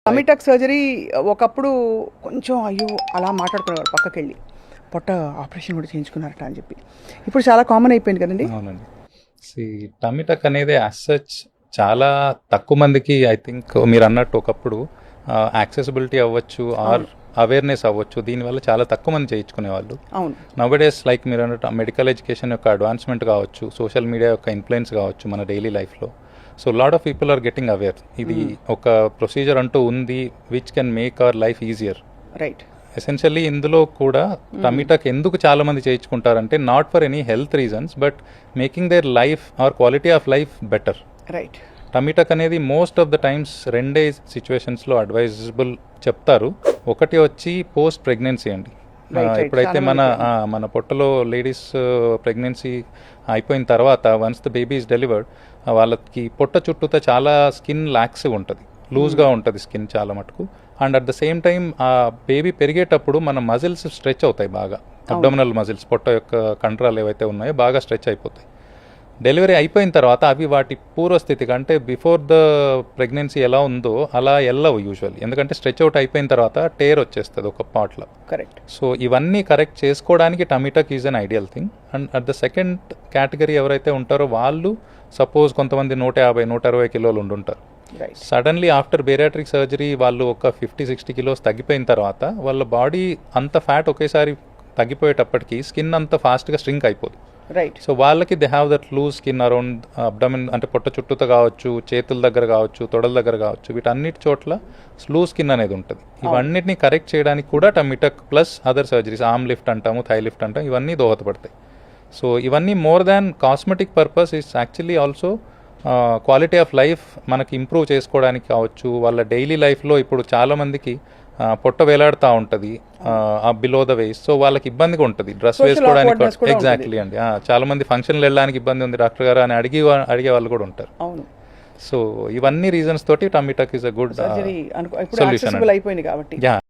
Tummy టక్ surgery ఒకప్పుడు కొంచెం అయ్యో అలా మాట్లాడుకునేవారు పక్కకి వెళ్ళి పొట్ట ఆపరేషన్ కూడా చేయించుకున్నారట అని చెప్పి. ఇప్పుడు చాలా కామన్ అయిపోయింది కదండి. అవునండి. టమీ టక్ అనేది యాజ్ సచ్ చాలా తక్కువ మందికి, ఐ థింక్ మీరు అన్నట్టు ఒకప్పుడు యాక్సెసిబిలిటీ అవ్వచ్చు ఆర్ అవేర్నెస్ అవ్వచ్చు, దీనివల్ల చాలా తక్కువ మంది చేయించుకునేవాళ్ళు. అవును. నౌడేస్ లైక్ మీరు అన్నట్టు మెడికల్ ఎడ్యుకేషన్ యొక్క అడ్వాన్స్మెంట్ కావచ్చు, సోషల్ మీడియా యొక్క ఇన్ఫ్లుయెన్స్ కావచ్చు మన డైలీ లైఫ్లో. So lot of people are getting aware. ఇది ఒక ప్రొసీజర్ అంటూ ఉంది which can make our life easier. Right. Essentially ఇందులో కూడా టమీ టక్ ఎందుకు చాలా మంది చేయించుకుంటారంటే not for any health reasons but making their life or quality of life better. Right. Tummy tuck అనేది మోస్ట్ ఆఫ్ ద టైమ్స్ రెండే సిచ్యువేషన్స్లో advisable చెప్తారు. ఒకటి వచ్చి పోస్ట్ ప్రెగ్నెన్సీ అండి. ఎప్పుడైతే మన పొట్టలో లేడీస్ ప్రెగ్నెన్సీ అయిపోయిన తర్వాత once the baby is delivered, వాళ్ళకి పొట్ట చుట్టూతో చాలా స్కిన్ లాక్స్గా ఉంటుంది, లూజ్గా ఉంటుంది స్కిన్ చాలా మటుకు. And at the same time ఆ బేబీ పెరిగేటప్పుడు మన మజిల్స్ స్ట్రెచ్ అవుతాయి బాగా. అబ్డమినల్ మజిల్స్, పొట్ట యొక్క కండరాలు ఏవైతే ఉన్నాయో బాగా స్ట్రెచ్ అయిపోతాయి. డెలివరీ అయిపోయిన తర్వాత అవి వాటి పూర్వస్థితికి, అంటే బిఫోర్ ద ప్రెగ్నెన్సీ ఎలా ఉందో అలా వెళ్ళవు యూజువల్లీ, ఎందుకంటే స్ట్రెచ్ అవుట్ అయిపోయిన తర్వాత టేర్ వచ్చేస్తుంది ఒక పార్ట్లో. కరెక్ట్. సో ఇవన్నీ కరెక్ట్ చేసుకోవడానికి టమీ టక్ is an ideal thing. And at the second category ఎవరైతే ఉంటారో వాళ్ళు సపోజ్ కొంతమంది 150-160 కిలోలు ఉండుంటారు. సడన్లీ ఆఫ్టర్ బేరియాట్రిక్ సర్జరీ వాళ్ళు ఒక 50-60 కిలోస్ తగ్గిపోయిన తర్వాత వాళ్ళ బాడీ అంత ఫ్యాట్ ఒకేసారి తగ్గిపోయేటప్పటికి స్కిన్ అంత ఫాస్ట్గా స్ట్రింక్ అయిపోదు. రైట్. సో వాళ్ళకి they have that loose skin around abdomen, అంటే పొట్ట చుట్టూతో కావచ్చు, చేతుల దగ్గర కావచ్చు, తొడల దగ్గర కావచ్చు, వీటన్నిటి చోట్ల లూజ్ స్కిన్ అనేది ఉంటుంది. ఇవన్నిటిని కరెక్ట్ చేయడానికి కూడా టమీ టక్ plus other surgeries, arm lift అంటాము, థై లిఫ్ట్ అంటాము, ఇవన్నీ దోహదపడతాయి. సో ఇవన్నీ more than cosmetic purpose is actually also quality of life మనకి ఇంప్రూవ్ చేసుకోవడానికి కావచ్చు. వాళ్ళ డైలీ లైఫ్లో ఇప్పుడు చాలామందికి పొట్ట వేలాడుతూ ఉంటుంది బిలో ద వేస్ట్, సో వాళ్ళకి ఇబ్బందిగా ఉంటుంది డ్రెస్ వేసుకోవడానికి. ఎగ్జాక్ట్లీ అండి. చాలా మంది ఫంక్షన్లు వెళ్ళడానికి ఇబ్బంది ఉంది డాక్టర్ గారు అని అడిగే వాళ్ళు కూడా ఉంటారు. సో ఇవన్నీ రీజన్స్ తోటి టమీ టక్ ఇస్ అ గుడ్ సొల్యూషన్.